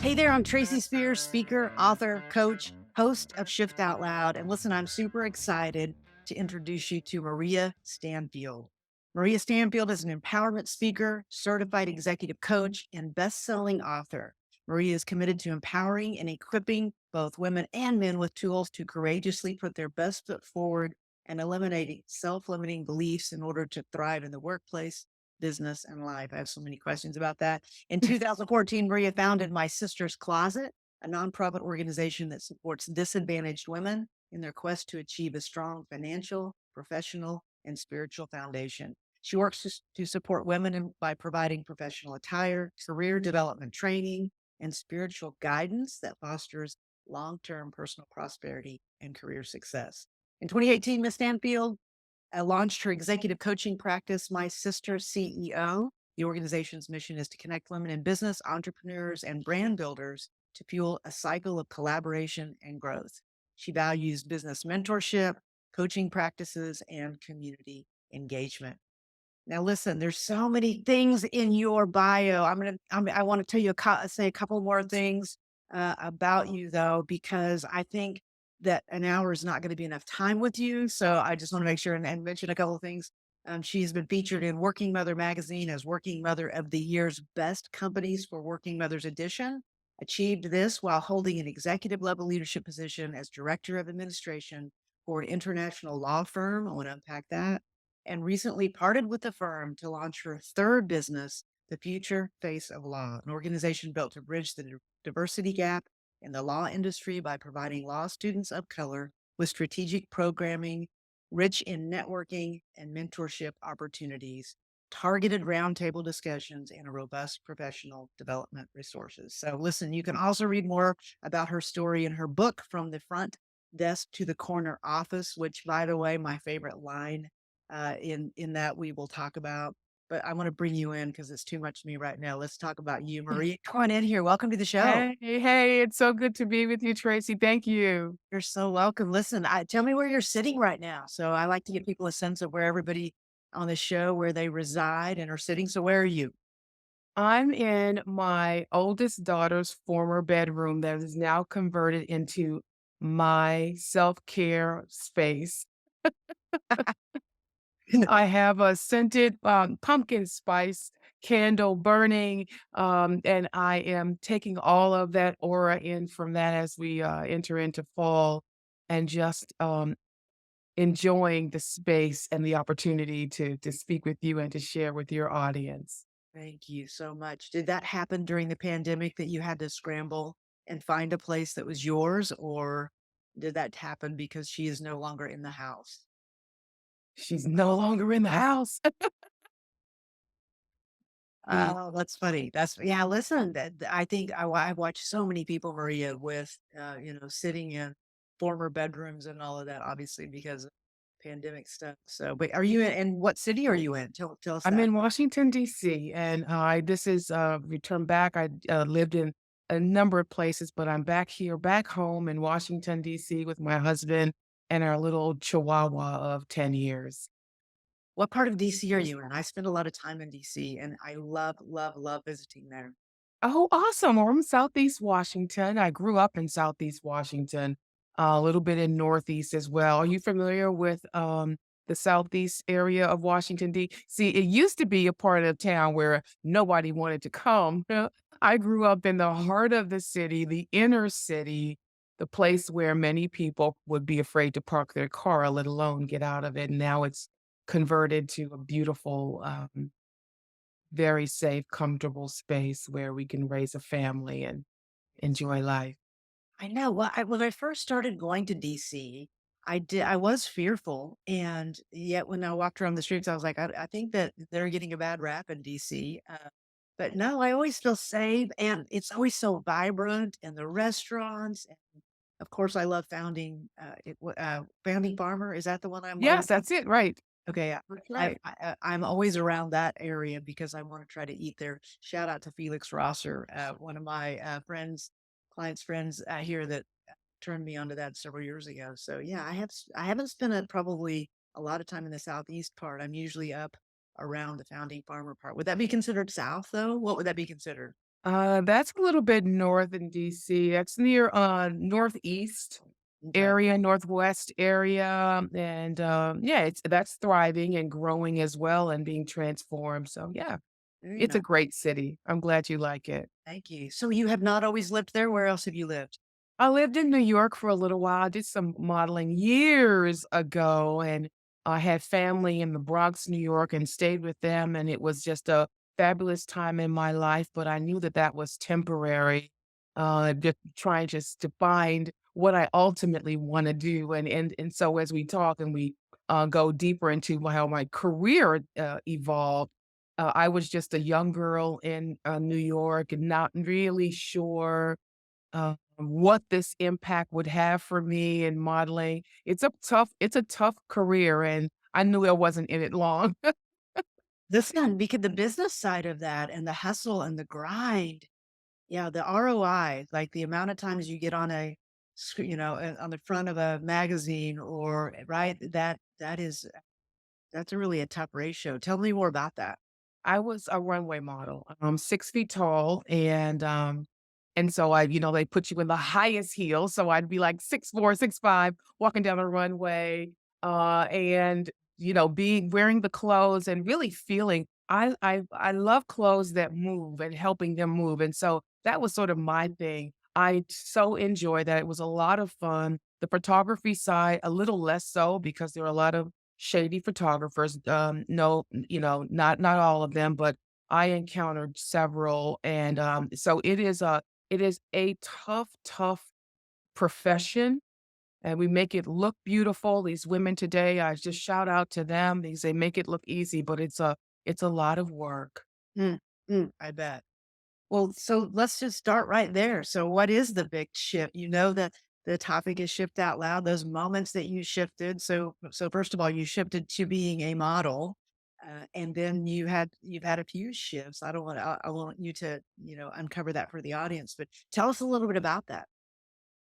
Hey there, I'm Tracy Spears, speaker, author, coach, host of Shift Out Loud. And listen, I'm super excited to introduce you to Maria Stanfield. Maria Stanfield is an empowerment speaker, certified executive coach, and best-selling author. Maria is committed to empowering and equipping both women and men with tools to courageously put their best foot forward and eliminating self-limiting beliefs in order to thrive in the workplace, business, and life. I have so many questions about that. In 2014, Maria founded My Sister's Closet, a nonprofit organization that supports disadvantaged women in their quest to achieve a strong financial, professional, and spiritual foundation. She works to support women by providing professional attire, career development training, and spiritual guidance that fosters long-term personal prosperity and career success. In 2018, Ms. Stanfield launched her executive coaching practice, My Sister CEO. The organization's mission is to connect women in business, entrepreneurs, and brand builders to fuel a cycle of collaboration and growth. She values business mentorship, coaching practices, and community engagement. Now, listen, there's so many things in your bio. I want to tell you, say a couple more things about you, though, because I think that an hour is not going to be enough time with you. So I just want to make sure and mention a couple of things. She's been featured in Working Mother magazine as Working Mother of the Year's Best Companies for Working Mothers edition. Achieved this while holding an executive level leadership position as Director of Administration for an international law firm. I want to unpack that, and recently parted with the firm to launch her third business, The Future Face of Law, an organization built to bridge the diversity gap in the law industry by providing law students of color with strategic programming, rich in networking and mentorship opportunities, targeted roundtable discussions, and a robust professional development resources. So listen, you can also read more about her story in her book, From the Front Desk to the Corner Office, which, by the way, my favorite line in that we will talk about. But I want to bring you in because it's too much to me right now. Let's talk about you, Maria. Come on in here. Welcome to the show. Hey, hey, it's so good to be with you, Tracy. Thank you. You're so welcome. Listen, tell me where you're sitting right now. So I like to give people a sense of where everybody on the show, where they reside and are sitting. So where are you? I'm in my oldest daughter's former bedroom that is now converted into my self-care space. I have a scented pumpkin spice candle burning, and I am taking all of that aura in from that as we enter into fall and just enjoying the space and the opportunity to speak with you and to share with your audience. Thank you so much. Did that happen during the pandemic that you had to scramble and find a place that was yours, or did that happen because she is no longer in the house? She's no longer in the house. The Oh, that's funny. Yeah, listen, I think I watched so many people, Maria, with, sitting in former bedrooms and all of that, obviously, because of pandemic stuff. So, but are you in what city are you in? Tell us I'm that. in Washington, DC, and I this is return back. I lived in a number of places, but I'm back here, back home in Washington, DC, with my husband and our little Chihuahua of 10 years. What part of DC are you in? I spend a lot of time in DC and I love, love, love visiting there. Oh, awesome. Well, I'm Southeast Washington. I grew up in Southeast Washington, a little bit in Northeast as well. Are you familiar with the Southeast area of Washington, D.C.? It used to be a part of town where nobody wanted to come. I grew up in the heart of the city, the inner city, the place where many people would be afraid to park their car, let alone get out of it. And now it's converted to a beautiful very safe, comfortable space where we can raise a family and enjoy life. I know. Well, when I first started going to DC, I was fearful. And yet when I walked around the streets, I was like, I think that they're getting a bad rap in DC. But no, I always feel safe and it's always so vibrant and the restaurants. And of course, I love Founding Farmer. Is that the one I'm always? Yes, that's it, right. Okay, yeah. That's right. I'm always around that area because I wanna try to eat there. Shout out to Felix Rosser, one of my, clients' friends, here that turned me onto that several years ago. So, yeah, I haven't spent probably a lot of time in the Southeast part. I'm usually up around the Founding Farmer Park. Would that be considered south though? What would that be considered? That's a little bit north in DC. That's near, northeast Okay, area, northwest area, and, yeah, that's thriving and growing as well and being transformed, so, yeah, very it's a nice. great city. I'm glad you like it. Thank you. So you have not always lived there. Where else have you lived? I lived in New York for a little while. I did some modeling years ago, and I had family in the Bronx, New York, and stayed with them, and it was just a fabulous time in my life, but I knew that that was temporary, just trying just to find what I ultimately wanna do, and so as we talk and we, go deeper into how my career, evolved, I was just a young girl in, New York and not really sure what this impact would have for me in modeling. It's a tough career, and I knew I wasn't in it long. This one, because the business side of that and the hustle and the grind. Yeah, the ROI, like the amount of times you get on on the front of a magazine or right, that's really a tough ratio. Tell me more about that. I was a runway model. I'm 6 feet tall, and so they put you in the highest heels, so I'd be like 6'4", 6'5", walking down the runway, and, being wearing the clothes and really feeling I love clothes that move and helping them move, and so that was sort of my thing. I so enjoyed that. It was a lot of fun. The photography side, a little less so because there are a lot of shady photographers. No, not all of them, but I encountered several, and so it is a tough, tough profession, and we make it look beautiful. These women today, I just shout out to them. They make it look easy, but it's a lot of work. Mm, I bet. Well, so let's just start right there. So what is the big shift? You know that the topic is shift out loud, those moments that you shifted. So first of all, you shifted to being a model. And then you've had a few shifts. I want you to, uncover that for the audience, but tell us a little bit about that.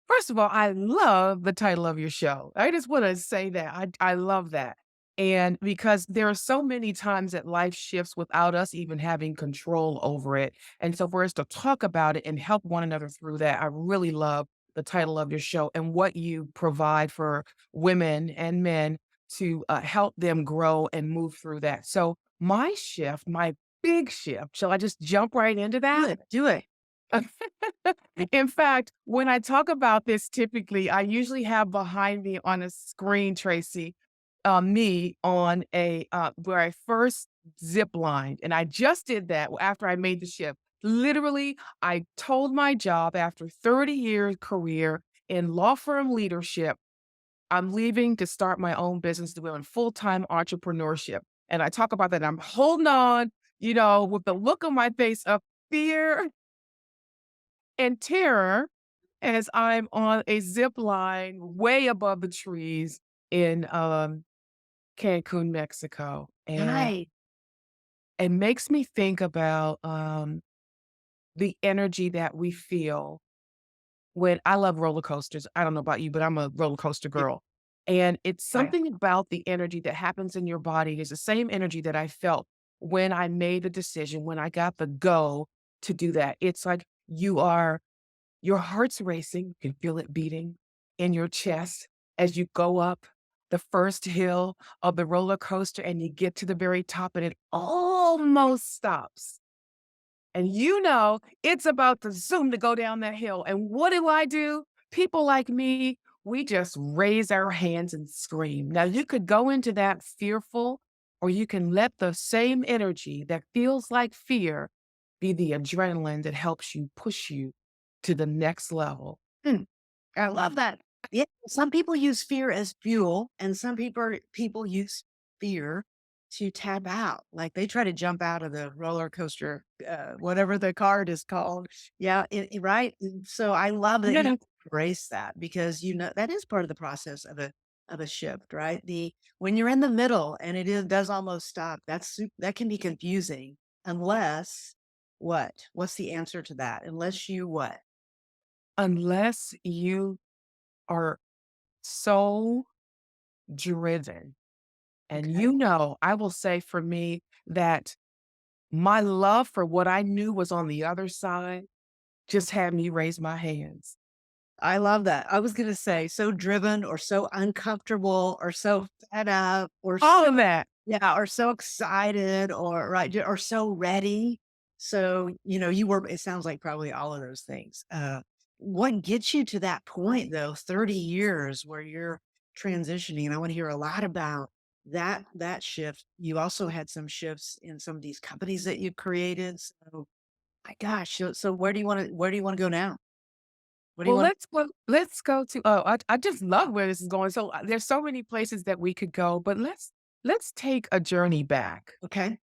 First of all, I love the title of your show. I just wanna say that. I love that. And because there are so many times that life shifts without us even having control over it. And so for us to talk about it and help one another through that, I really love the title of your show and what you provide for women and men to, help them grow and move through that. So my shift, my big shift, shall I just jump right into Do that? it. Do it. In fact, when I talk about this typically, I usually have behind me on a screen, Tracy, me on where I first zip lined, and I just did that after I made the shift. Literally, I told my job after 30-year career in law firm leadership, I'm leaving to start my own business doing full-time entrepreneurship. And I talk about that. I'm holding on, with the look on my face of fear and terror as I'm on a zip line way above the trees in, Cancun, Mexico, and Nice. it makes me think about, the energy that we feel when I love roller coasters. I don't know about you, but I'm a roller coaster Yeah. girl, and it's Right. something about the energy that happens in your body is the same energy that I felt when I made the decision, when I got the go to do that. It's like your heart's racing, you can feel it beating in your chest as you go up the first hill of the roller coaster and you get to the very top and it almost stops. And it's about to zoom to go down that hill. And what do? People like me, we just raise our hands and scream. Now, you could go into that fearful, or you can let the same energy that feels like fear be the adrenaline that helps you push you to the next level. Hmm. I love that. Yeah, some people use fear as fuel, and some people use fear to tap out. Like they try to jump out of the roller coaster, whatever the card is called. Yeah, right. And so I love that you Yeah. embrace that because that is part of the process of a shift, right? The when you're in the middle and does almost stop. That can be confusing unless what? What's the answer to that? Unless you what? Unless you are so driven. And Okay. I will say for me, that my love for what I knew was on the other side just had me raise my hands. I love that. I was gonna say so driven or so uncomfortable or so fed up or All of that. yeah, or so excited or right, or so ready. So, you were it sounds like probably all of those things. What gets you to that point though, 30 years where you're transitioning? I want to hear a lot about that shift. You also had some shifts in some of these companies that you created. So, my gosh, so where do you want to go now? What do you Well, want let's go to I just love where this is going. So, there's so many places that we could go, but let's take a journey back. okay.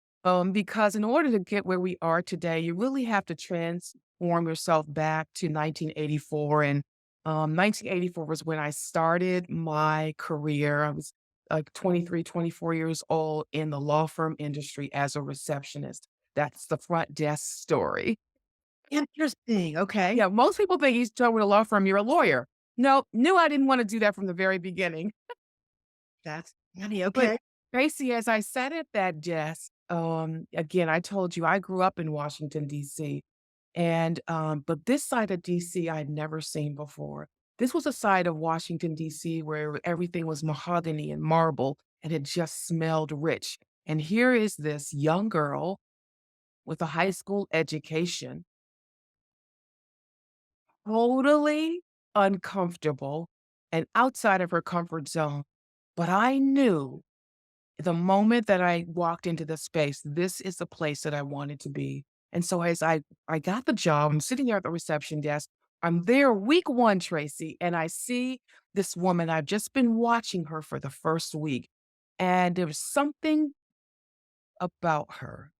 Because in order to get where we are today, you really have to transform yourself back to 1984. And 1984 was when I started my career. I was like 23, 24 years old in the law firm industry as a receptionist. That's the front desk story. Interesting. Okay. Yeah, most people think you start with a law firm, you're a lawyer. No, knew I didn't want to do that from the very beginning. That's funny. But Okay. Tracy, as I sat at that desk, again, I told you I grew up in Washington, DC. And but this side of DC I'd never seen before. This was a side of Washington, DC where everything was mahogany and marble and it just smelled rich. And here is this young girl with a high school education, totally uncomfortable and outside of her comfort zone. But I knew the moment that I walked into the space, this is the place that I wanted to be. And so as I got the job, I'm sitting there at the reception desk. I'm there week 1, Tracy, and I see this woman. I've just been watching her for the first week. And there was something about her,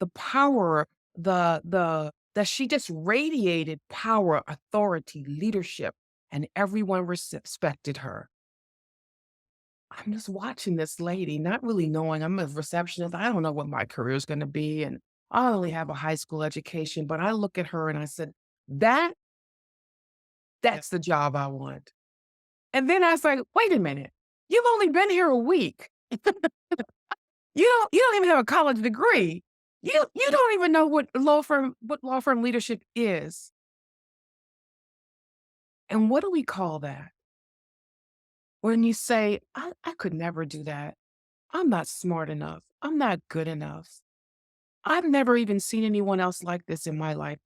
the power, the that she just radiated power, authority, leadership, and everyone respected her. I'm just watching this lady, not really knowing I'm a receptionist. I don't know what my career is going to be. And I only have a high school education, but I look at her and I said, that, Yeah. that's the job I want. And then I was like, wait a minute, you've only been here a week. You don't even have a college degree. You don't even know what law firm leadership is. And what do we call that? When you say, I could never do that. I'm not smart enough. I'm not good enough. I've never even seen anyone else like this in my life.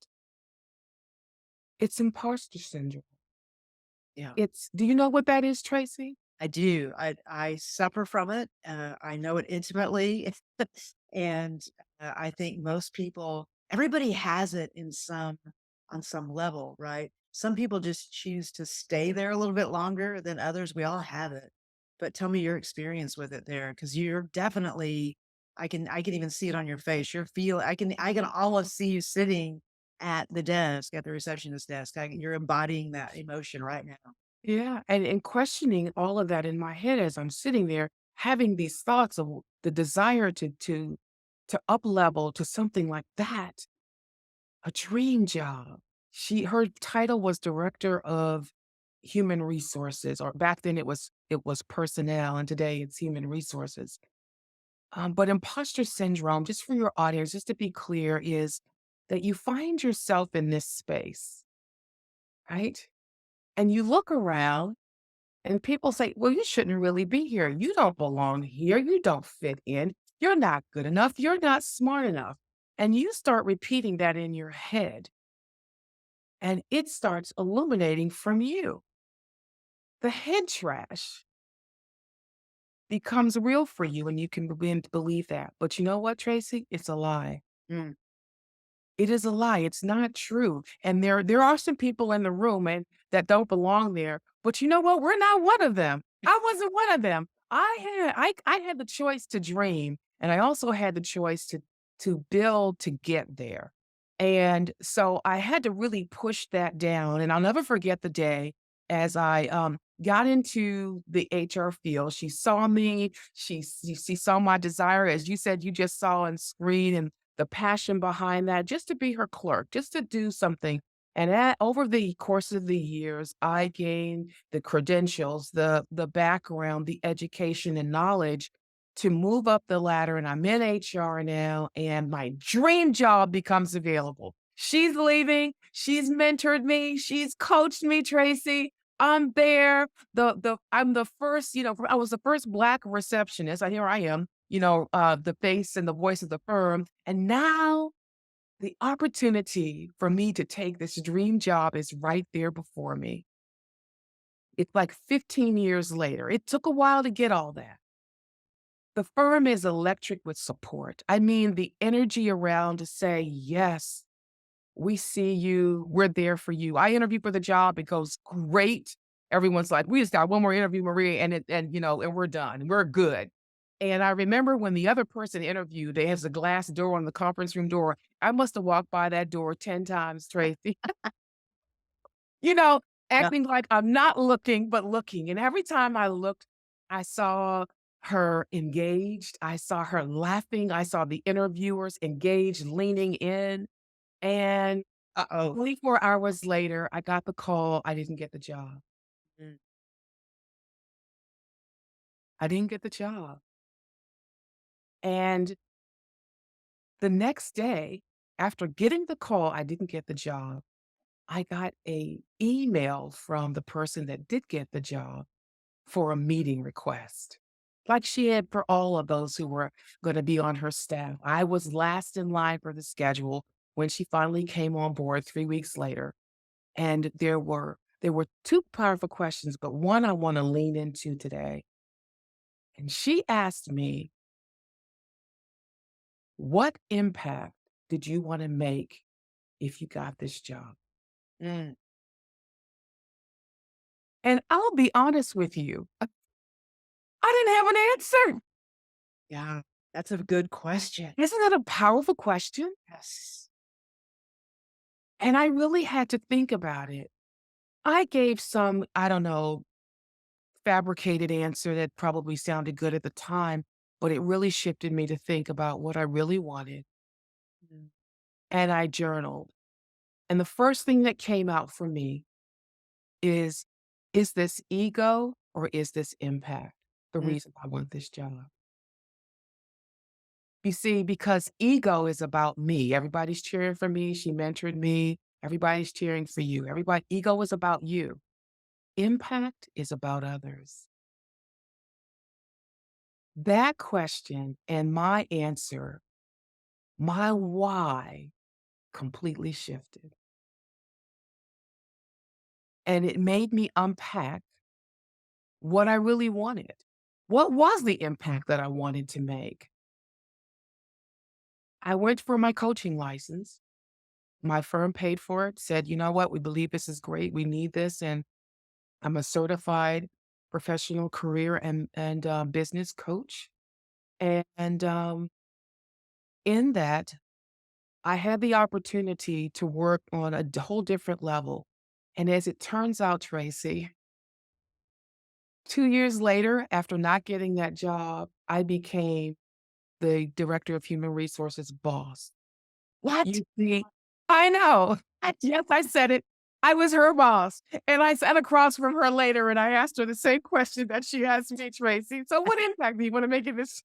It's imposter syndrome. Yeah. Do you know what that is, Tracy? I do. I suffer from it. I know it intimately, and I think most people, everybody has it in some on some level, right? Some people just choose to stay there a little bit longer than others. We all have it, but tell me your experience with it there, because you're definitely. I can even see it on your face. I can almost see you sitting at the desk at the receptionist desk. You're embodying that emotion right now. Yeah. And questioning all of that in my head as I'm sitting there, having these thoughts of the desire to up level to something like that, a dream job. Her title was director of human resources, or back then it was personnel, and today it's human resources. But imposter syndrome, just for your audience, just to be clear, is that you find yourself in this space, right? And you look around and people say, well, you shouldn't really be here. You don't belong here. You don't fit in. You're not good enough. You're not smart enough. And you start repeating that in your head, and it starts illuminating from you. The head trash becomes real for you, and you can begin to believe that. But you know what, Tracy? It's a lie. Mm. It is a lie, it's not true, and there are some people in the room and that don't belong there, but you know what? We're not one of them. I wasn't one of them. I had the choice to dream, and I also had the choice to build to get there, and so I had to really push that down, and I'll never forget the day as I, got into the HR field. She saw me, she saw my desire, as you said, you just saw on screen, and the passion behind that, just to be her clerk, just to do something. And over the course of the years, I gained the credentials, the background, the education and knowledge to move up the ladder, and I'm in HR now, and my dream job becomes available. She's leaving. She's mentored me. She's coached me, Tracy. I'm there. I'm the first, I was the first Black receptionist. And here I am, the face and the voice of the firm. And now the opportunity for me to take this dream job is right there before me. It's like 15 years later. It took a while to get all that. The firm is electric with support. I mean, the energy around to say, yes, we see you. We're there for you. I interview for the job. It goes great. Everyone's like, we just got one more interview, Maria, and we're done. We're good. And I remember when the other person interviewed, they has a glass door on the conference room door. I must have walked by that door 10 times, Tracy. you know, Yeah. acting like I'm not looking, but looking. And every time I looked, I saw her engaged. I saw her laughing. I saw the interviewers engaged, leaning in. And Uh-oh. 24 hours later, I got the call. I didn't get the job. Mm. I didn't get the job. And the next day, after getting the call, I didn't get the job. I got a email from the person that did get the job for a meeting request, like she had for all of those who were gonna be on her staff. I was last in line for the schedule when she finally came on board 3 weeks later, and there were 2 powerful questions, but one I wanna lean into today, and she asked me, "What impact did you wanna make if you got this job?" Mm. And I'll be honest with you, I didn't have an answer. Yeah. That's a good question. Isn't that a powerful question? Yes. And I really had to think about it. I gave some, I don't know, fabricated answer that probably sounded good at the time, but it really shifted me to think about what I really wanted. Mm. And I journaled. And the first thing that came out for me is is this ego or is this impact the Mm. reason I want this job? You see, because ego is about me. Everybody's cheering for me. She mentored me. Everybody's cheering for you. Ego is about you. Impact is about others. That question and my answer, my why completely shifted. And it made me unpack what I really wanted. What was the impact that I wanted to make? I went for my coaching license. My firm paid for it, said, you know what, we believe this is great. We need this. And I'm a certified professional career and business coach. And in that, I had the opportunity to work on a whole different level. And as it turns out, Tracy, 2 years later, after not getting that job, I became the director of human resources boss. What? You see, I know. What? Yes, I said it. I was her boss. And I sat across from her later and I asked her the same question that she asked me, Tracy. So, what impact do you want to make in this?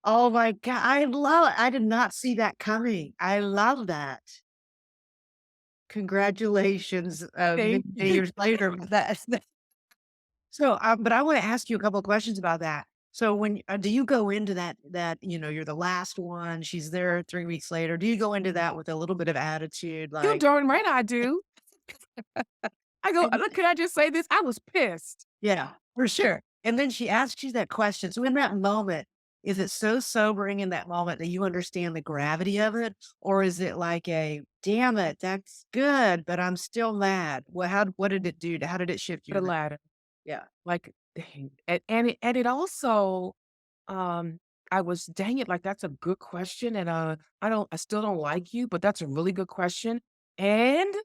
Oh my god, I love it. I did not see that coming. I love that. Congratulations, many, Thank many you. years later. So, but I wanna ask you a couple of questions about that. So when do you go into that, you're the last one, she's there 3 weeks later, do you go into that with a little bit of attitude, You like darn right I do. I go, and look, can I just say this? I was pissed. yeah, for sure. And then she asks you that question. So in that moment, is it so sobering in that moment that you understand the gravity of it? Or is it like a, damn it, that's good, but I'm still mad? What did it do? How did it shift you The in that? latter. Yeah. Like, dang. And it also, um, I was, dang it, like, that's a good question. And I still don't like you, but that's a really good question. And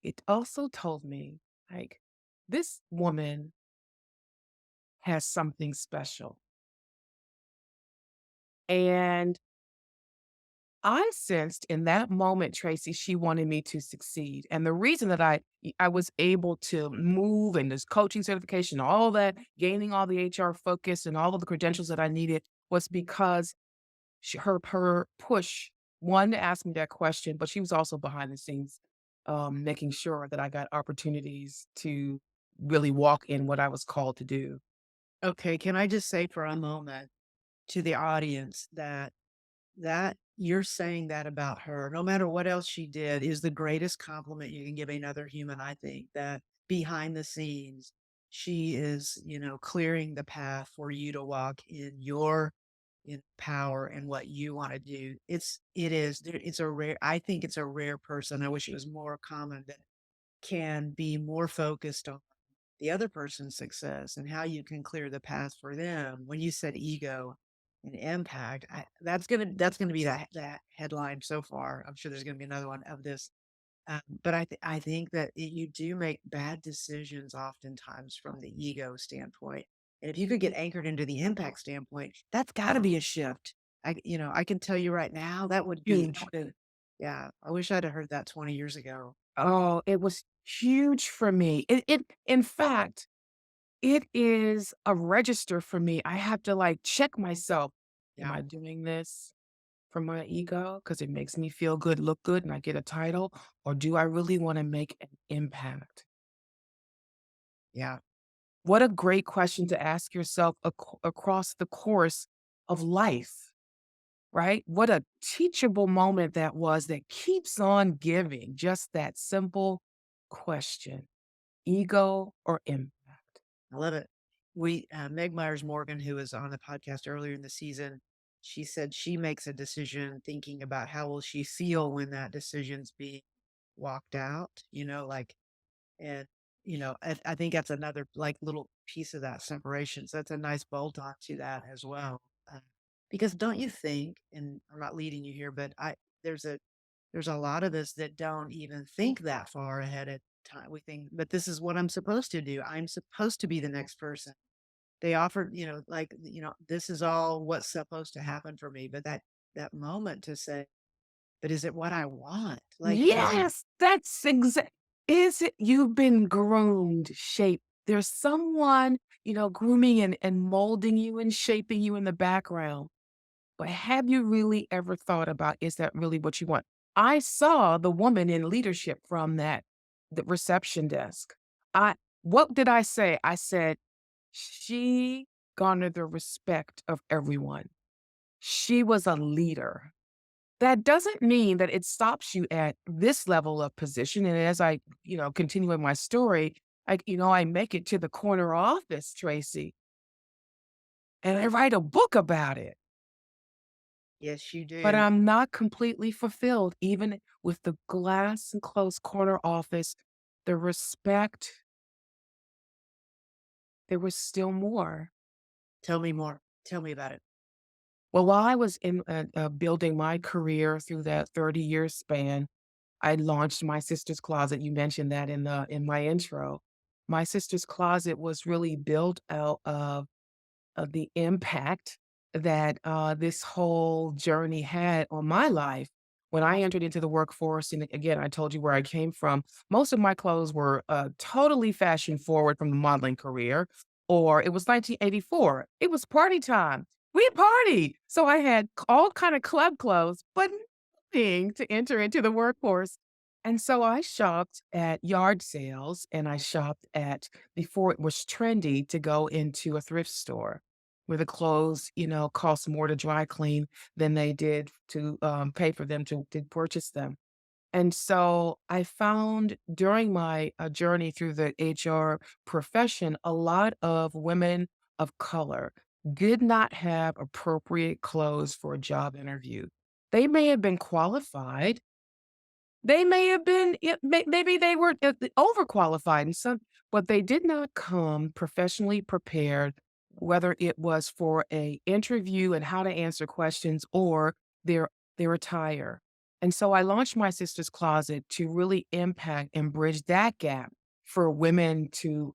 it also told me, like, this woman has something special. And I sensed in that moment, Tracy, she wanted me to succeed. And the reason that I was able to move and this coaching certification, all that, gaining all the HR focus and all of the credentials that I needed was because her push, one, to ask me that question, but she was also behind the scenes, making sure that I got opportunities to really walk in what I was called to do. Okay, can I just say for a moment to the audience that you're saying that about her, no matter what else she did, is the greatest compliment you can give another human, I think, that behind the scenes, she is, clearing the path for you to walk in your power and what you want to do. It's a rare, I think it's a rare person. I wish it was more common that can be more focused on the other person's success and how you can clear the path for them. When you said ego and impact, that's gonna be that headline so far. I'm sure there's gonna be another one of this. But I think that you do make bad decisions oftentimes from the ego standpoint. And if you could get anchored into the impact standpoint, that's got to be a shift. I can tell you right now that would be. Huge. Yeah. I wish I'd have heard that 20 years ago. Oh, it was huge for me. In fact, it is a register for me. I have to, like, check myself. Am Yeah. I doing this for my ego because it makes me feel good, look good, and I get a title? Or do I really wanna make an impact? Yeah. What a great question to ask yourself across the course of life, right? What a teachable moment that was that keeps on giving, just that simple question. Ego or impact? I love it. Meg Myers Morgan, who was on the podcast earlier in the season, she said she makes a decision thinking about how will she feel when that decision's being walked out, like, and, I think that's another like little piece of that separation. So that's a nice bolt on to that as well. Uh, because don't you think, and I'm not leading you here, but there's a, there's a lot of us that don't even think that far ahead of time. We think, but this is what I'm supposed to do. I'm supposed to be the next person. They offered, like, this is all what's supposed to happen for me. But that moment to say, but is it what I want? Like, Yes, that's exact. Is it you've been groomed, shaped. There's someone, grooming and molding you and shaping you in the background. But have you really ever thought about, is that really what you want? I saw the woman in leadership from the reception desk. I what did I say? I said, she garnered the respect of everyone. She was a leader. That doesn't mean that it stops you at this level of position, and as I, continue in my story, I make it to the corner office, Tracy, and I write a book about it, yes, you but do. I'm not completely fulfilled even with the glass and closed corner office, the respect, there was still more. Tell me more. Tell me about it. Well, while I was in, building my career through that 30-year span, I launched My Sister's Closet. You mentioned that in my intro. My Sister's Closet was really built out of the impact that, this whole journey had on my life. When I entered into the workforce, and again, I told you where I came from, most of my clothes were, totally fashion forward from the modeling career, or it was 1984. It was party time. We partied. So I had all kind of club clothes, but nothing to enter into the workforce. And so I shopped at yard sales and I shopped at before it was trendy to go into a thrift store where the clothes, cost more to dry clean than they did to, pay for them to purchase them. And so I found during my, journey through the HR profession, a lot of women of color did not have appropriate clothes for a job interview. They may have been qualified, they may have been maybe they were, overqualified and some, but they did not come professionally prepared, whether it was for a interview and how to answer questions or their attire. And so I launched My Sister's Closet to really impact and bridge that gap for women to,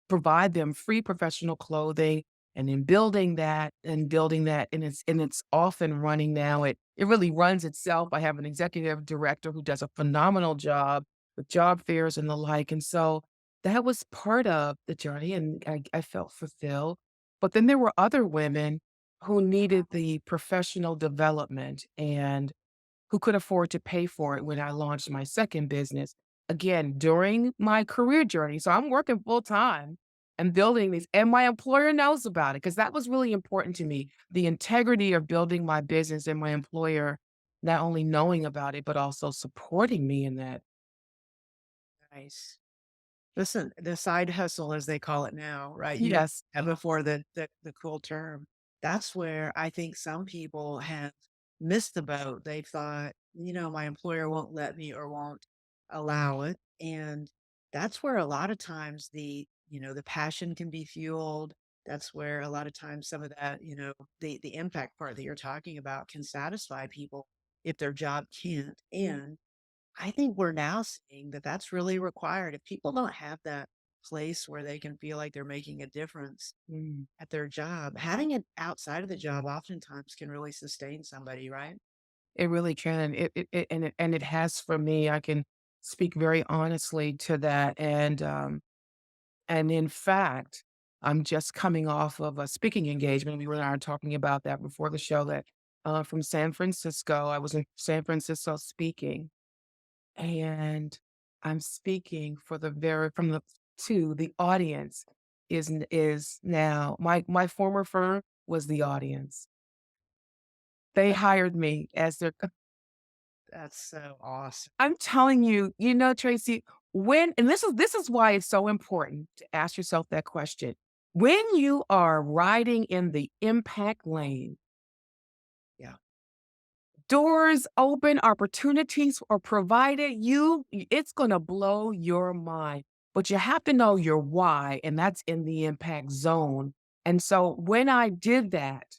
provide them free professional clothing And in building that, and it's off and running now. It really runs itself. I have an executive director who does a phenomenal job with job fairs and the like. And so that was part of the journey, and I felt fulfilled. But then there were other women who needed the professional development and who could afford to pay for it when I launched my second business, again, during my career journey. So I'm working full time and building these, and my employer knows about it because that was really important to me. The integrity of building my business and my employer not only knowing about it, but also supporting me in that. Nice. Listen, the side hustle, as they call it now, right? You Yes. and before the cool term. That's where I think some people have missed the boat. They thought, my employer won't let me or won't allow it. And that's where a lot of times the passion can be fueled. That's where a lot of times some of that, the impact part that you're talking about can satisfy people if their job can't. And I think we're now seeing that that's really required. If people don't have that place where they can feel like they're making a difference Mm. at their job, having it outside of the job oftentimes can really sustain somebody, right? It really can. And it has for me. I can speak very honestly to that. And in fact, I'm just coming off of a speaking engagement. We were talking about that before the show that from San Francisco. I was in San Francisco speaking, and I'm speaking for the very from the to the audience is now my former firm was the audience. They That, hired me as their. that's so awesome. I'm telling you, Tracy, when and this is why it's so important to ask yourself that question. When you are riding in the impact lane, Yeah. doors open, opportunities are provided, it's gonna blow your mind. But you have to know your why, and that's in the impact zone. And so when I did that,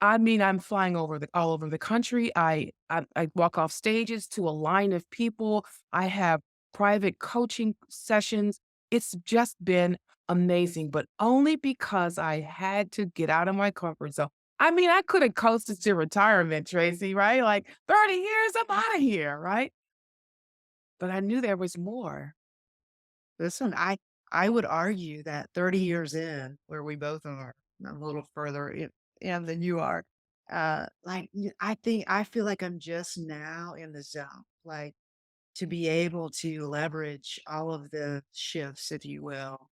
I mean, I'm flying over the all over the country. I walk off stages to a line of people. I have private coaching sessions. It's just been amazing, but only because I had to get out of my comfort zone. I mean, I could have coasted to retirement, Tracy, right? Like 30 years, I'm out of here, right? But I knew there was more. Listen, I would argue that 30 years in, where we both are, I'm a little further in than you are. I feel like I'm just now in the zone. Like to be able to leverage all of the shifts, if you will,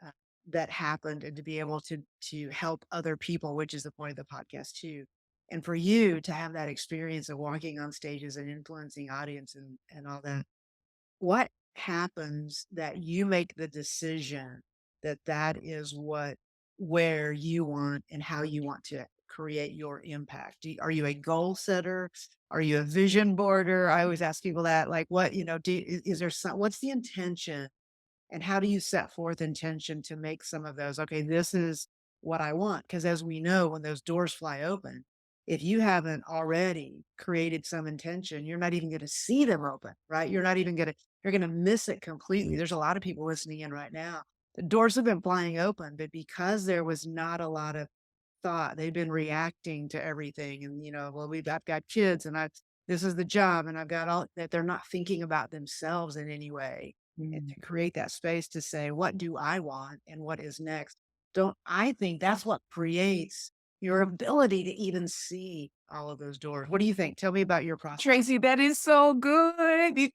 uh, that happened, and to be able to help other people, which is the point of the podcast too. And for you to have that experience of walking on stages and influencing audience and all that, what happens that you make the decision that that is where you want and how you want to create your impact? Are you a goal setter? Are you a vision boarder? I always ask people that, like, what, is there some, what's the intention and how do you set forth intention to make some of those? Okay, this is what I want. Because as we know, when those doors fly open, if you haven't already created some intention, you're not even going to see them open, right? You're going to miss it completely. There's a lot of people listening in right now. The doors have been flying open, but because there was not a lot of thought, they've been reacting to everything. And, well, I've got kids and this is the job and I've got all that. They're not thinking about themselves in any way, and Mm. to create that space to say, what do I want and what is next? Don't I think that's what creates your ability to even see all of those doors. What do you think? Tell me about your process. Tracy, that is so good.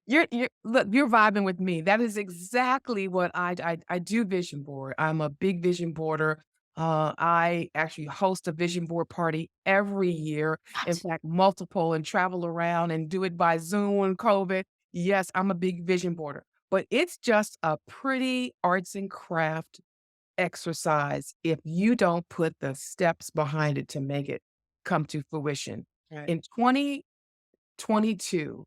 You're vibing with me. That is exactly what I do vision board. I'm a big vision boarder. I actually host a vision board party every year. In What? fact, multiple and travel around and do it by Zoom and COVID. Yes, I'm a big vision boarder, but it's just a pretty arts and craft exercise if you don't put the steps behind it to make it come to fruition. Right. In 2022,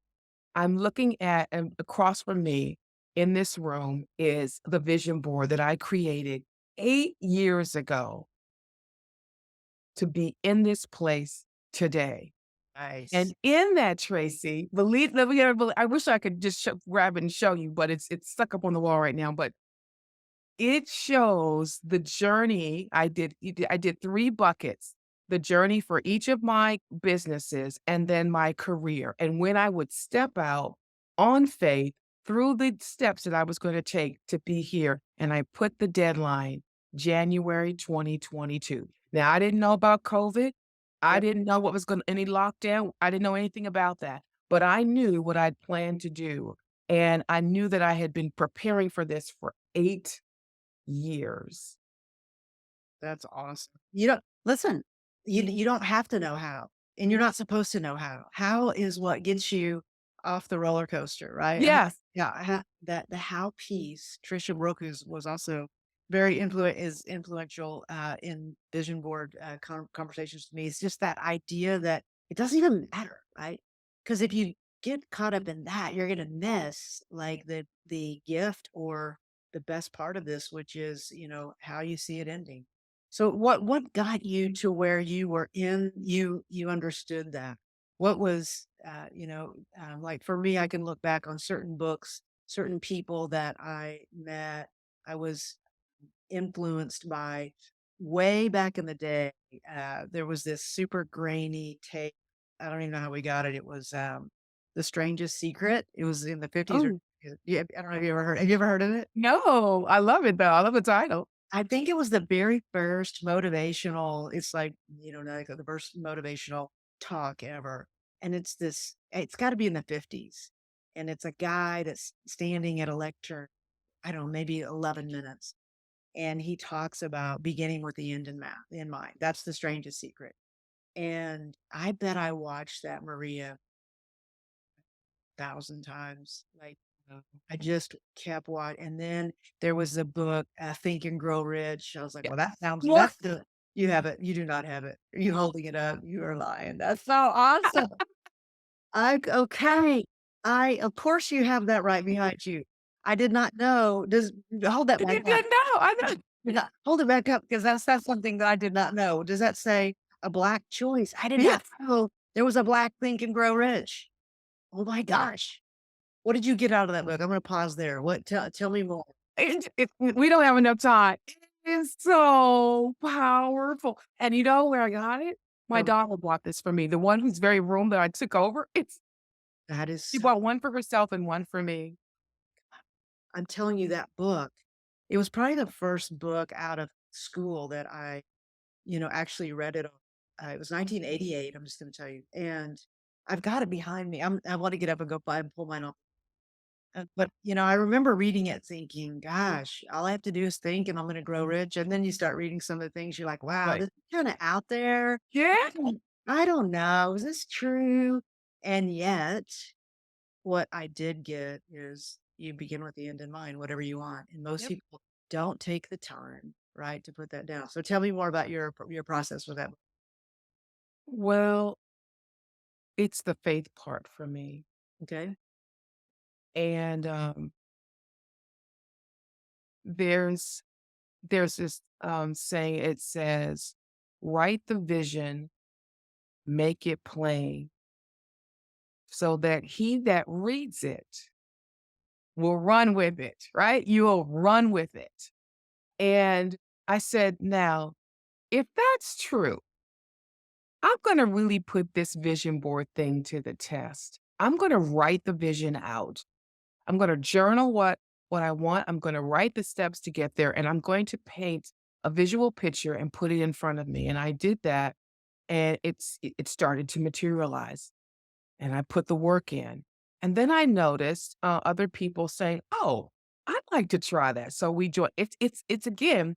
I'm looking at and across from me in this room is the vision board that I created 8 years ago to be in this place today. And Nice. in that, Tracy, believe let me I wish I could just grab it and show you, but it's stuck up on the wall right now, but It shows the journey I did 3 buckets, the journey for each of my businesses and then my career, and when I would step out on faith through the steps that I was gonna take to be here, and I put the deadline, January 2022. Now, I didn't know about COVID. I Yep, didn't know what was gonna any lockdown. I didn't know anything about that, but I knew what I'd planned to do, and I knew that I had been preparing for this for 8 years. that's awesome. You don't listen, you don't have to know how, and you're not supposed to know how. How is what gets you off the roller coaster, right? Yes. Yeah, that the how piece, Trisha Broku's was also influential, in vision board, conversations to me. It's just that idea that it doesn't even matter, right? Because if you get caught up in that, you're gonna miss, like, the gift or the best part of this, which is, how you see it ending. So what got you to where you were in you understood that? What was, like for me, I can look back on certain books, certain people that I met, I was influenced by way back in the day. There was this super grainy take. I don't even know how we got it. It was The Strangest Secret. It was in the 50s or Oh, yeah, I don't know if you ever heard. Have you ever heard of it? no, I love it though. I love the title. I think it was the very first motivational, it's like, like the first motivational talk ever. And it's gotta be in the 50s. And it's a guy that's standing at a lectern, I don't know, maybe 11 minutes. And he talks about beginning with the end in mind. That's the strangest secret. And I bet I watched that, Maria, 1,000 times. Like, I just kept watching. And then there was the book, Think and Grow Rich. I was like, Yeah. well, What? that's the, you have it. You do not have it. Are you holding it up? You are lying. That's so awesome. Okay. Of course you have that right behind you. I did not know. Hold that You back up. didn't know. I know. Yeah, hold it back up because that's something that I did not know. Does that say a black choice? I did not Yes. know there was a black Think and Grow Rich. Oh my gosh. What did you get out of that book? I'm gonna pause there. Tell me more. We don't have enough time. It is so powerful. And you know where I got it? My Um, daughter bought this for me. The one whose very room that I took over. that is She so bought one for herself and one for me. I'm telling you that book, it was probably the first book out of school that I, actually read it on. It was 1988, I'm just gonna tell you, and I've got it behind me. I wanna get up and go by and pull mine off. But, I remember reading it thinking, "Gosh, all I have to do is think and I'm gonna grow rich," and then you start reading some of the things, you're like, "Wow, Right. this is kinda out there. Yeah. I don't know. Is this true?" And yet, what I did get is you begin with the end in mind, whatever you want, and most Yep. people don't take the time, right, to put that down. So tell me more about your process with that. Well, it's the faith part for me. Okay? And there's there's this saying, it says, write the vision, make it plain, so that he that reads it will run with it, right? You'll run with it. And I said, now, if that's true, I'm going to really put this vision board thing to the test. I'm going to write the vision out. I'm going to journal what I want. I'm going to write the steps to get there, and I'm going to paint a visual picture and put it in front of me. And I did that, and it started to materialize. And I put the work in. And then I noticed, other people saying, "Oh, I'd like to try that." So we joined. It's again,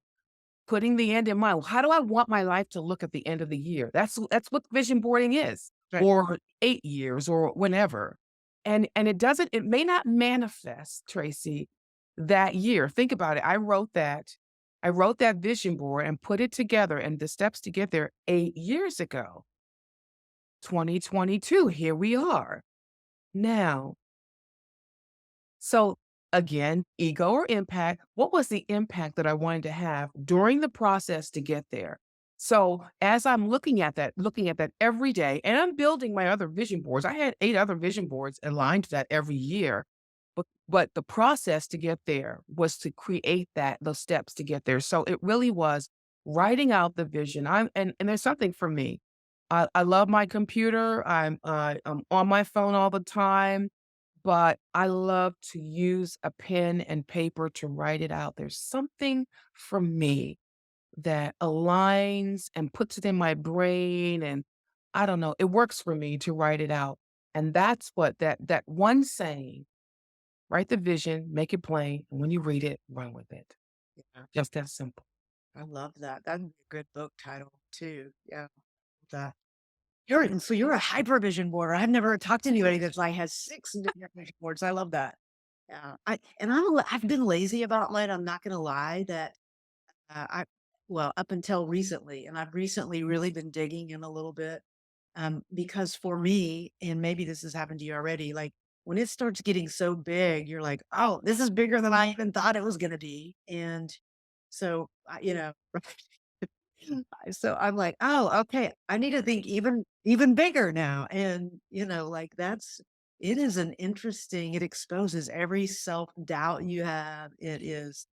putting the end in mind. How do I want my life to look at the end of the year? That's what vision boarding is, Right. or 8 years or whenever. And it may not manifest, Tracy, that year. Think about it. I wrote that vision board and put it together and the steps to get there 8 years ago. 2022, here we are. Now, so again, ego or impact, what was the impact that I wanted to have during the process to get there? So as I'm looking at that every day, and I'm building my other vision boards. I had 8 other vision boards aligned to that every year. But the process to get there was to create those steps to get there. So it really was writing out the vision. And there's something for me. I love my computer. I'm on my phone all the time, but I love to use a pen and paper to write it out. There's something for me that aligns and puts it in my brain, and I don't know, it works for me to write it out. And that's what that one saying, write the vision, make it plain, and when you read it, run with it. Yeah, Just that simple. I love that. That'd be a good book title too. Yeah. That. You're a hypervision boarder. I've never talked to anybody that's like has 6 different vision boards. I love that. Yeah. I've been lazy about mine. I'm not gonna lie that I well, up until recently, and I've recently really been digging in a little bit. Because for me, and maybe this has happened to you already, like when it starts getting so big, you're like, oh, this is bigger than I even thought it was gonna be. And so so I'm like, "Oh, okay. I need to think even bigger now." And, like it is an interesting it exposes every self-doubt you have. It is,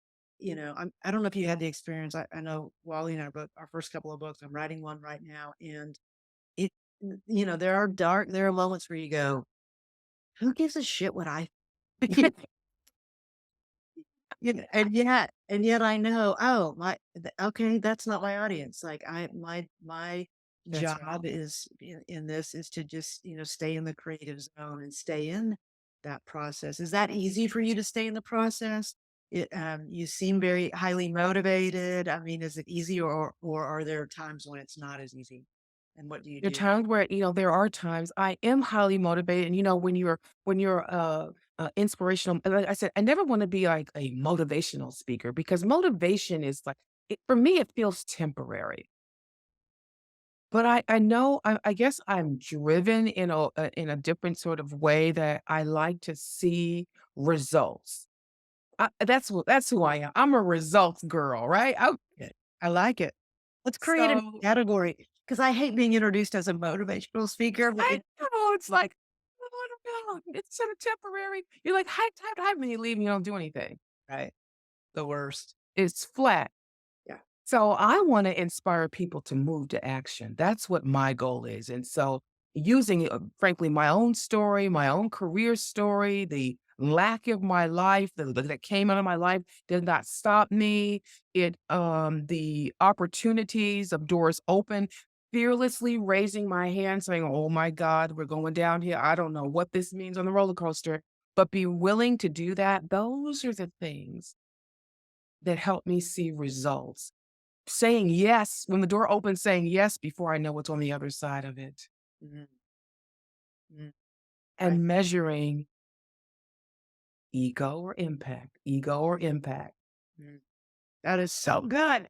I don't know if you had the experience. I know Wally and I both our first couple of books. I'm writing one right now, and it there are moments where you go, "Who gives a shit what I and yet I know, oh, okay, that's not my audience. Like my That's right. job is in this is to just, stay in the creative zone and stay in that process. Is that easy for you to stay in the process? You seem very highly motivated. I mean, is it easy or are there times when it's not as easy? And what do you There are do? times where, there are times I am highly motivated, and, when you're inspirational, and like I said, I never wanna be like a motivational speaker because motivation is like for me, it feels temporary. But I know I guess I'm driven in a different sort of way that I like to see results. That's who I am. I'm a results girl, right? Yeah, I like it. Let's create a So category because I hate being introduced as a motivational speaker, but I know it's like, "Oh, I don't know, it's sort of temporary." You're like, "Hype," and you leave and you don't do anything. right, the worst. It's flat. Yeah. So I wanna inspire people to move to action. That's what my goal is, and so using, frankly, my own story, my own career story, the lack of my life that came out of my life did not stop me. The opportunities of doors open, fearlessly raising my hand saying, "Oh my god, we're going down here. I don't know what this means on the roller coaster," but be willing to do that. Those are the things that help me see results. Saying yes when the door opens, saying yes before I know what's on the other side of it, Mhm, mhm, right. and measuring ego or impact, ego or impact. Mhm. That is so good.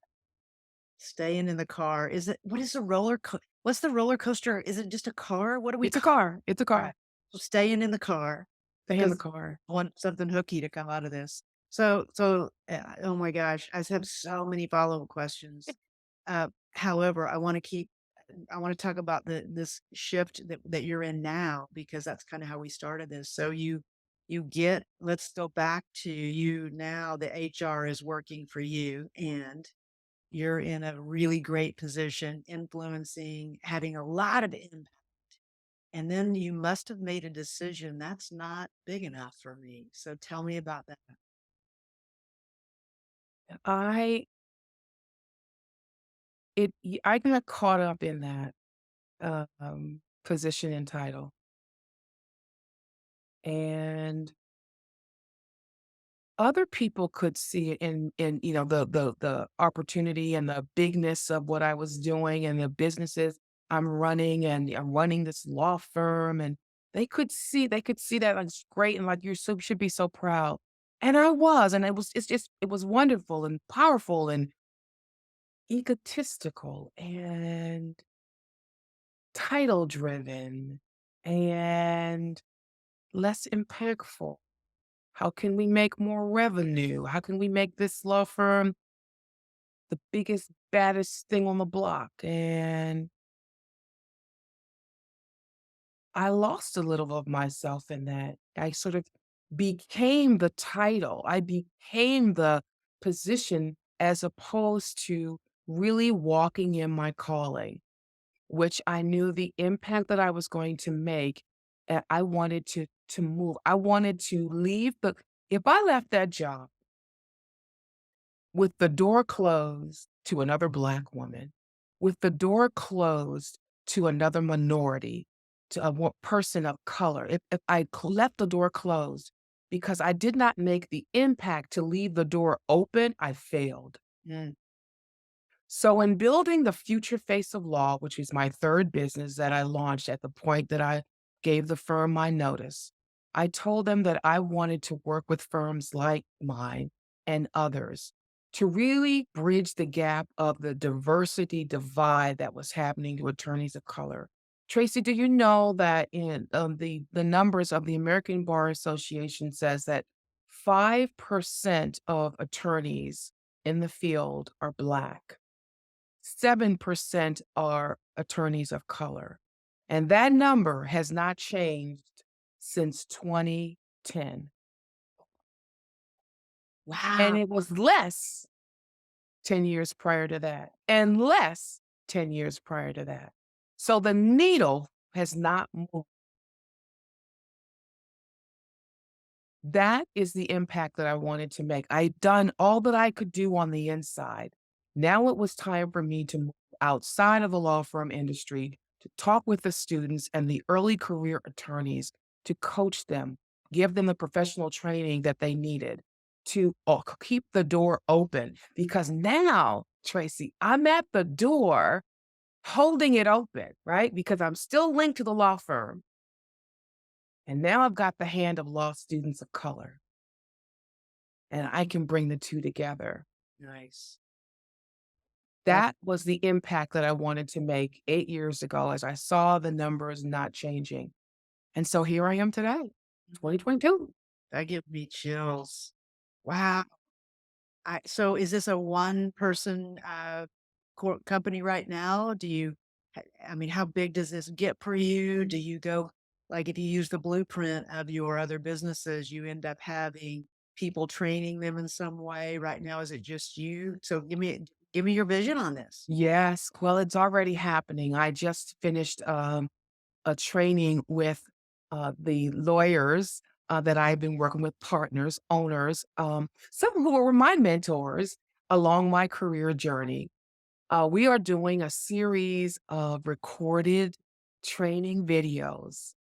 Staying in the car. What's the roller coaster? Is it just a car? What do we It's a call car, it's a Right. car. So staying in the car Stay in the because car. I want something hooky to come out of this. Oh my gosh, I just have so many follow-up questions. However, I want to talk about this shift that you're in now because that's kind of how we started this. So let's go back to you now. The HR is working for you, and you're in a really great position, influencing, having a lot of impact. And then you must have made a decision that's not big enough for me. So tell me about that. I I got caught up in that, position and title, and other people could see it in, the opportunity and the bigness of what I was doing and the businesses I'm running, and I'm running this law firm, and they could see that, like, it's great, and, like, should be so proud. And I was, and it was wonderful and powerful and egotistical and title driven and less impactful. How can we make more revenue? How can we make this law firm the biggest, baddest thing on the block? And I lost a little of myself in that. I sort of became the title. I became the position as opposed to really walking in my calling, which I knew the impact that I was going to make. I wanted to move. I wanted to leave the if I left that job with the door closed to another Black woman, with the door closed to another minority, to a person of color, if I left the door closed because I did not make the impact to leave the door open, I failed. Mm. So, in building the future face of law, which is my third business that I launched at the point that I gave the firm my notice, I told them that I wanted to work with firms like mine and others to really bridge the gap of the diversity divide that was happening to attorneys of color. Tracy, do you know that in the numbers of the American Bar Association says that 5% of attorneys in the field are Black? 7% are attorneys of color, and that number has not changed since 2010, and Wow. it was less 10 years prior to that, and less 10 years prior to that. So the needle has not moved. That is the impact that I wanted to make. I'd done all that I could do on the inside. Now it was time for me to move outside of the law firm industry to talk with the students and the early career attorneys to coach them, give them the professional training that they needed to keep the door open. Because now, Tracy, I'm at the door holding it open, right? Because I'm still linked to the law firm. And now I've got the hand of law students of color, and I can bring the 2 together. Nice. That That was the impact that I wanted to make 8 years ago as I saw the numbers not changing. And so here I am today, 2022. that gives me chills. Wow. So is this a one person company right now? I mean, how big does this get for you? Do you go, like, if you use the blueprint of your other businesses, you end up having people training them in some way. Right now, is it just you? So give me your vision on this. Yes, well, it's already happening. I just finished, a training with, the lawyers, that I've been working with, partners, owners, some who were my mentors along my career journey. We are doing a series of recorded training videos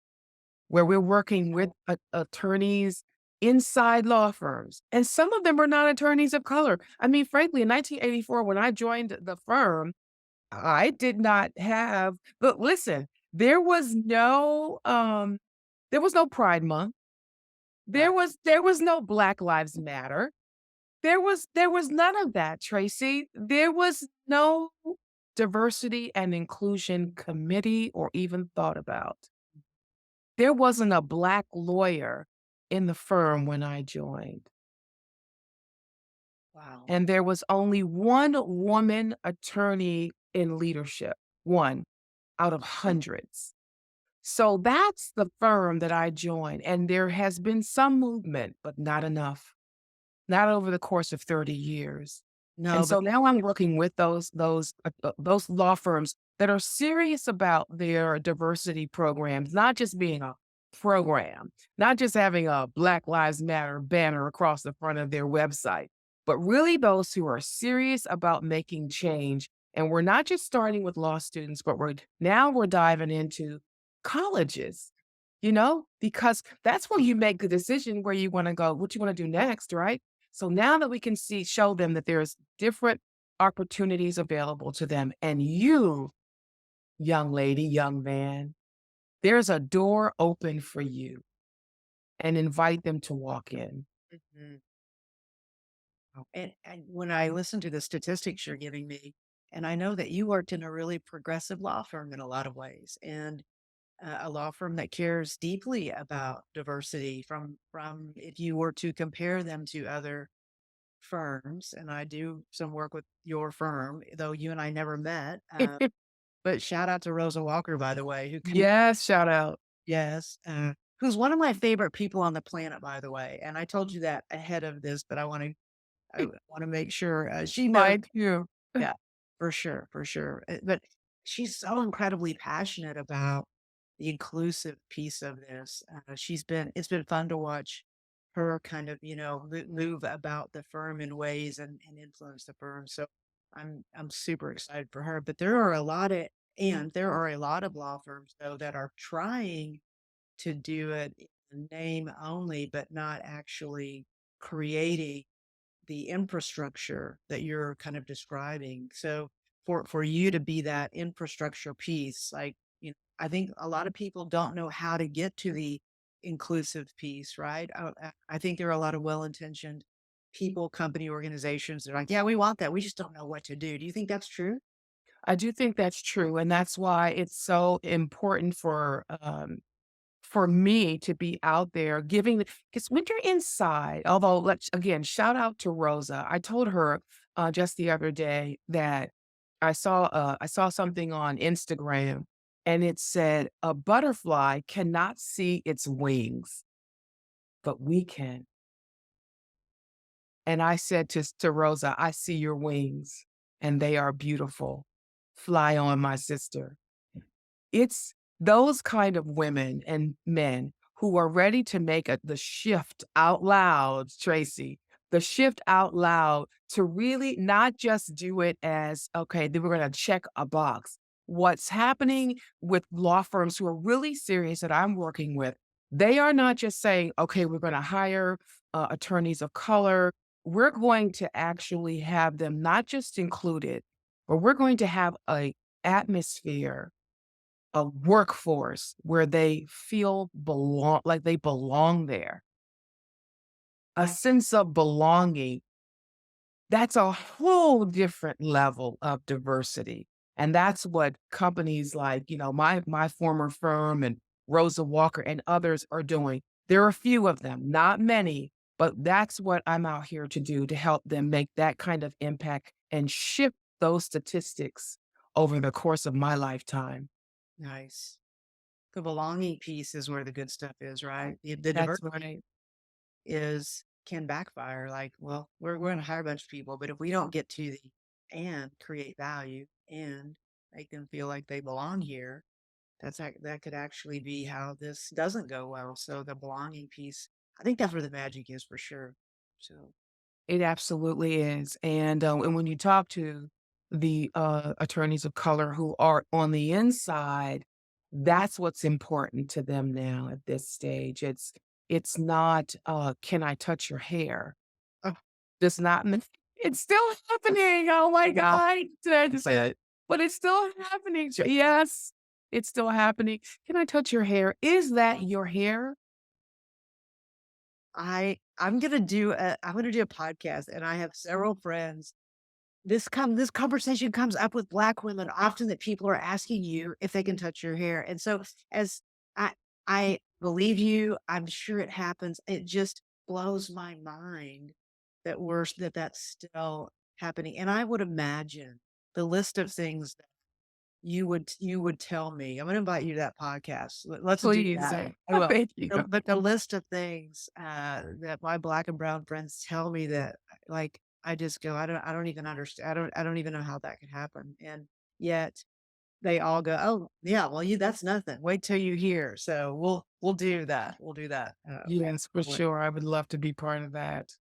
where we're working with attorneys inside law firms. And some of them are not attorneys of color. I mean, frankly, in 1984, when I joined the firm, I did not have, but listen, there was no Pride Month. Right. There was no Black Lives Matter. There was none of that, Tracy. There was no diversity and inclusion committee or even thought about. There wasn't a Black lawyer in the firm when I joined, Wow. and there was only one woman attorney in leadership, 1 out of hundreds. So that's the firm that I joined, and there has been some movement, but not enough. Not over the course of 30 years. And No, but so now I'm working with those law firms that are serious about their diversity programs, not just being a program, not just having a Black Lives Matter banner across the front of their website, but really those who are serious about making change. And we're not just starting with law students, but we're diving into colleges, because that's where you make the decision where you want to go, what you want to do next, right? So now that we can show them that there's different opportunities available to them, and you, young lady, young man, there's a door open for you, and invite them to walk in. Mhm. And when I listen to the statistics you're giving me, and I know that you worked in a really progressive law firm in a lot of ways, and a law firm that cares deeply about diversity from if you were to compare them to other firms, and I do some work with your firm, though you and I never met. But shout out to Rosa Walker, by the way, who came. Yes, shout out. Yes. who's one of my favorite people on the planet, by the way. And I told you that ahead of this, but I want to make sure she knows. Mine too. Yeah, for sure, for sure. But she's so incredibly passionate about the inclusive piece of this. It's been fun to watch her kind of, move about the firm in ways and influence the firm. So I'm super excited for her. But there are a lot of law firms though that are trying to do it in name only, but not actually creating the infrastructure that you're kind of describing. So for you to be that infrastructure piece, like, I think a lot of people don't know how to get to the inclusive piece, right? I think there are a lot of well-intentioned people, company organizations that are like, yeah, we want that. We just don't know what to do. Do you think that's true? I do think that's true, and that's why it's so important for me to be out there giving because when you're inside, although let's again, shout out to Rosa. I told her, just the other day that I saw something on Instagram, and it said, "A butterfly cannot see its wings, but we can." And I said to Rosa, "I see your wings, and they are beautiful. Fly on, my sister." It's those kind of women and men who are ready to make the shift out loud, Tracy, the shift out loud to really not just do it as, okay, then we're going to check a box. What's happening with law firms who are really serious that I'm working with, they are not just saying, okay, we're going to hire attorneys of color. We're going to actually have them not just included, but we're going to have a atmosphere, a workforce where they feel like they belong there, a sense of belonging. That's a whole different level of diversity. And that's what companies like, my former firm and Rosa Walker and others are doing. There are a few of them, not many, but that's what I'm out here to do to help them make that kind of impact and shift those statistics over the course of my lifetime. Nice. The belonging piece is where the good stuff is, right? The That's diversity right. is can backfire. Like, well, we're going to hire a bunch of people, but if we don't get to the and create value and make them feel like they belong here, that could actually be how this doesn't go well. So the belonging piece, I think that's where the magic is for sure. So It absolutely is, and when you talk to the, attorneys of color who are on the inside, that's what's important to them now at this stage. It's not, "Can I touch your hair?" oh, Does not mean it's still happening, oh my god, say it, but it's still happening. Yes, it's still happening. "Can I touch your hair?" Is that your hair? I'm gonna do a podcast, and I have several friends. This conversation comes up with Black women often, that people are asking you if they can touch your hair, and so as I I believe you, I'm sure it happens. It just blows my mind that that's still happening, and I would imagine the list of things that you would tell me. I'm gonna invite you to that podcast. Let's do Please, that. I will. thank you. But the list of things, that my Black and brown friends tell me that, like, I just go, I don't even understand. I don't even know how that could happen, and yet they all go, "Oh, yeah, well, you that's nothing. Wait till you hear." So we'll do that. We'll do that. Yes, for sure, I would love to be part of that.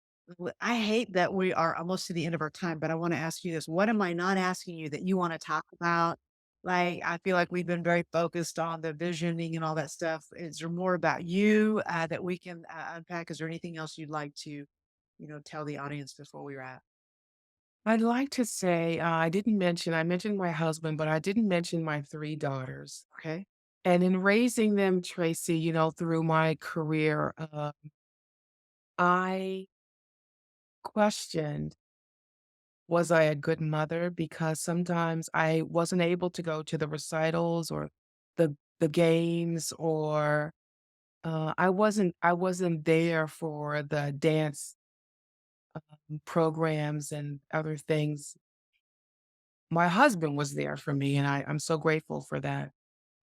I hate that we are almost to the end of our time, but I want to ask you this. What am I not asking you that you want to talk about? Like, I feel like we've been very focused on the visioning and all that stuff. Is there more about you that we can unpack? Is there anything else you'd like to, tell the audience before we wrap? I'd like to say, I mentioned my husband, but I didn't mention my 3 daughters. Okay. And in raising them, Tracy, through my career, I questioned, was I a good mother? Because sometimes I wasn't able to go to the recitals or the games, or I wasn't there for the dance programs and other things. My husband was there for me, and I'm so grateful for that.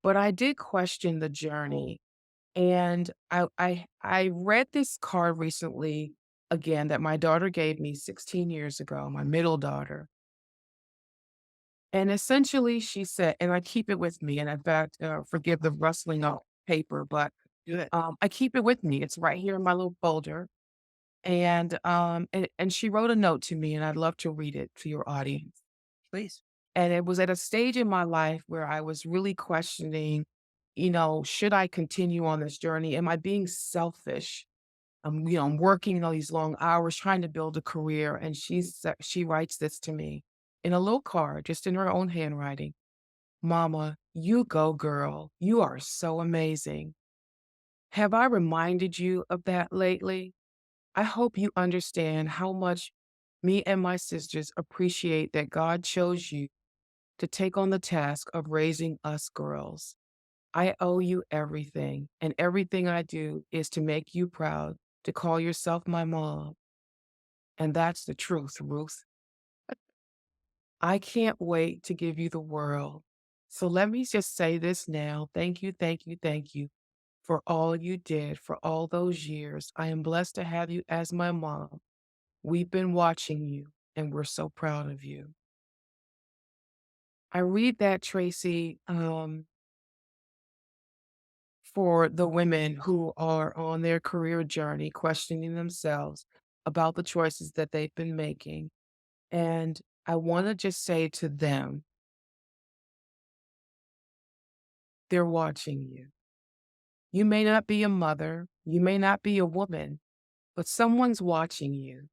But I did question the journey And I read this card recently again that my daughter gave me 16 years ago, my middle daughter. And essentially she said, and I keep it with me, and in fact, forgive the rustling of paper, but Good. I keep it with me. It's right here in my little folder. And she wrote a note to me, and I'd love to read it to your audience. Please. And it was at a stage in my life where I was really questioning, should I continue on this journey? Am I being selfish? I'm working all these long hours trying to build a career. And she writes this to me in a little card, just in her own handwriting. Mama, you go, girl. You are so amazing. Have I reminded you of that lately? I hope you understand how much me and my sisters appreciate that God chose you to take on the task of raising us girls. I owe you everything, and everything I do is to make you proud to call yourself my mom. And that's the truth, Ruth. I can't wait to give you the world. So let me just say this now. Thank you, thank you, thank you for all you did for all those years. I am blessed to have you as my mom. We've been watching you, and we're so proud of you. I read that, Tracy, for the women who are on their career journey, questioning themselves about the choices that they've been making. And I want to just say to them, they're watching you. You may not be a mother, you may not be a woman, but someone's watching you.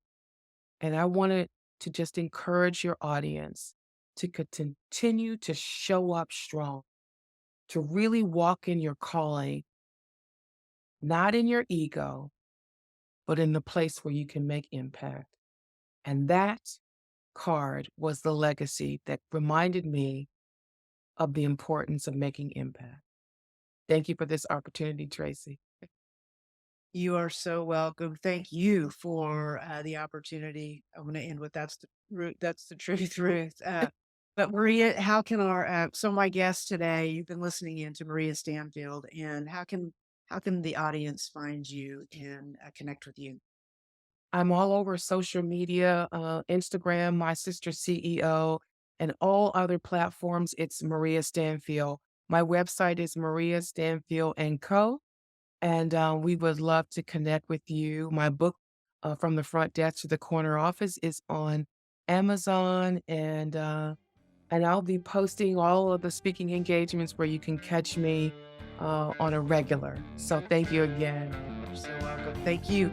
And I wanted to just encourage your audience to continue to show up strong, to really walk in your calling, not in your ego, but in the place where you can make impact. And that card was the legacy that reminded me of the importance of making impact. Thank you for this opportunity, Tracy. You are so welcome. Thank you for the opportunity. I'm going to end with that's the root. That's the truth, Ruth. But Maria, how can our so my guest today? You've been listening in to Maria Stanfield, and how can the audience find you and connect with you? I'm all over social media, Instagram, my sister CEO, and all other platforms. It's Maria Stanfield. My website is Maria Stanfield and Co. And we would love to connect with you. My book, From the Front Desk to the Corner Office, is on Amazon, and I'll be posting all of the speaking engagements where you can catch me on a regular. So thank you again. You're so welcome. Thank you.